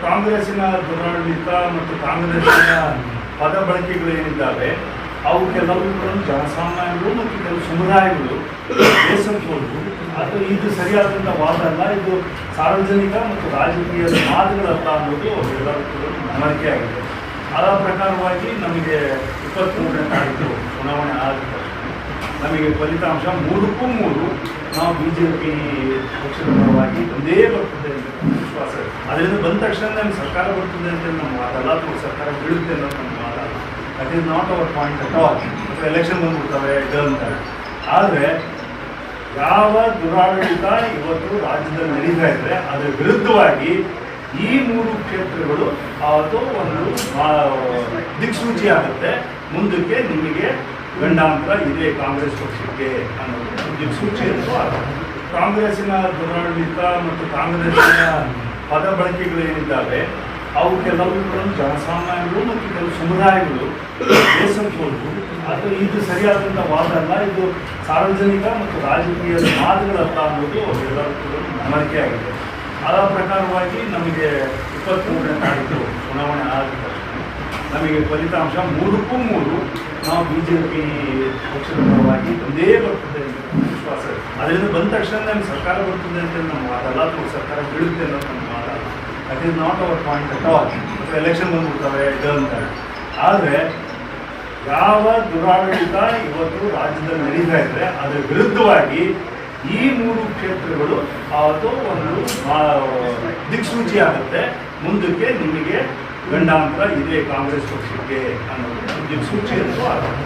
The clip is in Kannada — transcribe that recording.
ಕಾಂಗ್ರೆಸ್ಸಿನ ದುರಾಡಳಿತ ಮತ್ತು ಕಾಂಗ್ರೆಸ್ಸಿನ ಪದ ಬಳಕೆಗಳೇನಿದ್ದಾವೆ ಅವು ಕೆಲವು ಜನಸಾಮಾನ್ಯರು ಮತ್ತು ಕೆಲವು ಸಮುದಾಯಗಳು ಬೇಸರಿಸಬಹುದು. ಅದು ಇದು ಸರಿಯಾದಂಥ ವಾದ ಅಲ್ಲ, ಇದು ಸಾರ್ವಜನಿಕ ಮತ್ತು ರಾಜಕೀಯ ಮಾತುಗಳಲ್ಲ ಅನ್ನೋದು ಎಲ್ಲರಿಗೂ ಮನವರಿಕೆ ಆಗಿದೆ. ಅದರ ಪ್ರಕಾರವಾಗಿ ನಮಗೆ 23ನೇ ತಾರೀಕು ಚುನಾವಣೆ ಆದ ನಮಗೆ ಫಲಿತಾಂಶ 3ಕ್ಕೂ 3 ನಾವು BJP ಪಕ್ಷದ ಪರವಾಗಿ ಒಂದೇ ಬರ್ತದೆ ಅಂತ ವಿಶ್ವಾಸ. ಅದರಿಂದ ಬಂದ ತಕ್ಷಣ ನಮಗೆ ಸರ್ಕಾರ ಬರ್ತದೆ ಅಂತ ನಮ್ಮ ಮಾತಲ್ಲ, ಅಥವಾ ಸರ್ಕಾರ ಬೀಳುತ್ತೆ ಅನ್ನೋದು ನಮ್ಮ ಮಾತಲ್ಲ. That is not hour point at all. ಅಥವಾ ಎಲೆಕ್ಷನ್ ಬಂದ್ಬಿಡ್ತವೆ ಅಂತಾರೆ. ಆದರೆ ಯಾವ ದುರಾಡಳಿತ ಇವತ್ತು ರಾಜ್ಯದಲ್ಲಿ ನಡೀತಾ ಇದ್ರೆ ಅದರ ವಿರುದ್ಧವಾಗಿ ಈ 3 ಕ್ಷೇತ್ರಗಳು ಅದು ಒಂದು ದಿಕ್ಸೂಚಿ ಆಗುತ್ತೆ. ಮುಂದಕ್ಕೆ ನಿಮಗೆ ಗಂಡಾಂತರ ಇದೆ ಕಾಂಗ್ರೆಸ್ ಪಕ್ಷಕ್ಕೆ ಅನ್ನೋದು ದಿಕ್ಸೂಚಿ ಅಂತೂ ಆಗುತ್ತೆ. ಕಾಂಗ್ರೆಸ್ಸಿನ ದುರಾಡಳಿತ ಮತ್ತು ಕಾಂಗ್ರೆಸ್ಸಿನ ಪದ ಬಳಕೆಗಳೇನಿದ್ದಾವೆ ಅವು ಕೆಲವು ಜನಸಾಮಾನ್ಯರು ಮತ್ತು ಕೆಲವು ಸಮುದಾಯಗಳು ಬೇಸರಿಸಬಹುದು. ಅದು ಇದು ಸರಿಯಾದಂಥ ವಾದ ಅಲ್ಲ, ಇದು ಸಾರ್ವಜನಿಕ ಮತ್ತು ರಾಜಕೀಯ ಮಾತುಗಳಲ್ಲ ಅನ್ನೋದು ಎಲ್ಲರಿಗೂ ಮನವರಿಕೆ ಆಗಿದೆ. ಅದರ ಪ್ರಕಾರವಾಗಿ ನಮಗೆ 23ನೇ ತಾರೀಕು ಚುನಾವಣೆ ಆದ ನಮಗೆ ಫಲಿತಾಂಶ 3ಕ್ಕೂ 3 ನಾವು BJP ಪಕ್ಷದ ಪರವಾಗಿ ಒಂದೇ ಬರ್ತದೆ ಅಂತ ವಿಶ್ವಾಸ. ಅದರಿಂದ ಬಂದ ತಕ್ಷಣ ನಮಗೆ ಸರ್ಕಾರ ಬರ್ತದೆ ಅಂತ ನಮ್ಮ ಮಾತಲ್ಲ, ಅಥವಾ ಸರ್ಕಾರ ಬೀಳುತ್ತೆ ಅನ್ನೋದು ನಮ್ಮ ಮಾತಲ್ಲ. That is not hour point at all. ಅಥವಾ ಎಲೆಕ್ಷನ್ ಬಂದ್ಬಿಡ್ತವೆ ಅಂತಾರೆ. ಆದರೆ ಯಾವ ದುರಾಡಳಿತ ಇವತ್ತು ರಾಜ್ಯದಲ್ಲಿ ನಡೀತಾ ಇದ್ರೆ ಅದರ ವಿರುದ್ಧವಾಗಿ ಈ 3 ಕ್ಷೇತ್ರಗಳು ಅದು ಒಂದು ದಿಕ್ಸೂಚಿ ಆಗುತ್ತೆ. ಮುಂದಕ್ಕೆ ನಿಮಗೆ ಗಂಡಾಂತರ ಇದೆ ಕಾಂಗ್ರೆಸ್ ಪಕ್ಷಕ್ಕೆ ಅನ್ನೋದು ದಿಕ್ಸೂಚಿ ಅಂತೂ ಆಗುತ್ತೆ.